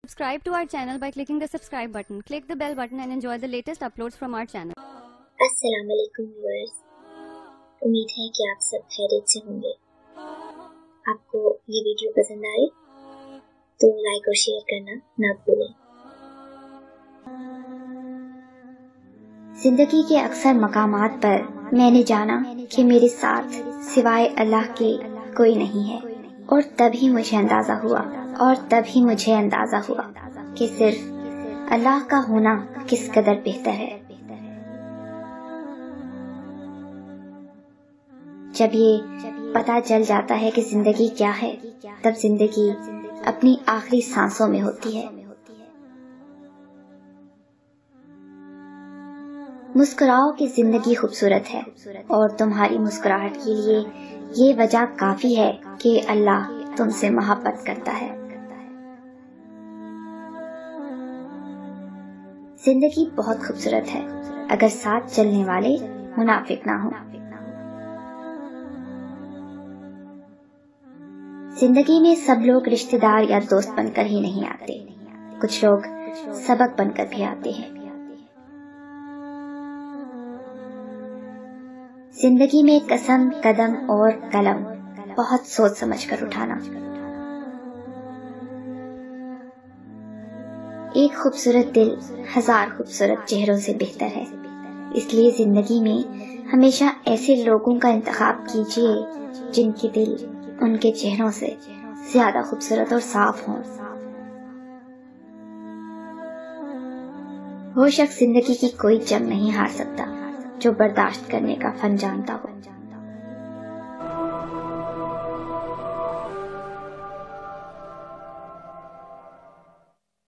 Subscribe to our channel by clicking the subscribe button. Click the bell button and enjoy the latest uploads from our channel. अस्सलाम वालेकुम viewers, उम्मीद है कि आप सब खैरियत से होंगे। आपको ये वीडियो पसंद आए तो लाइक और शेयर करना ना भूलें। जिंदगी के अक्सर मकामात पर मैंने जाना कि मेरे साथ सिवाय अल्लाह के कोई नहीं है, और तभी मुझे अंदाजा हुआ कि सिर्फ अल्लाह का होना किस कदर बेहतर है। जब ये पता चल जाता है कि जिंदगी क्या है, तब जिंदगी अपनी आखिरी सांसों में होती है। मुस्कुराओ कि जिंदगी खूबसूरत है, और तुम्हारी मुस्कुराहट के लिए ये वजह काफी है कि अल्लाह तुमसे मोहब्बत करता है। जिंदगी बहुत खूबसूरत है अगर साथ चलने वाले मुनाफिक ना हो। जिंदगी में सब लोग रिश्तेदार या दोस्त बनकर ही नहीं आते, कुछ लोग सबक बनकर भी आते हैं। जिंदगी में कसम, कदम और कलम बहुत सोच समझ कर उठाना। एक खूबसूरत दिल हजार खूबसूरत चेहरों से बेहतर है, इसलिए जिंदगी में हमेशा ऐसे लोगों का इंतखाब कीजिए जिनके दिल उनके चेहरों से ज्यादा खूबसूरत और साफ हों। वो शख्स जिंदगी की कोई जंग नहीं हार सकता जो बर्दाश्त करने का फन जानता हो।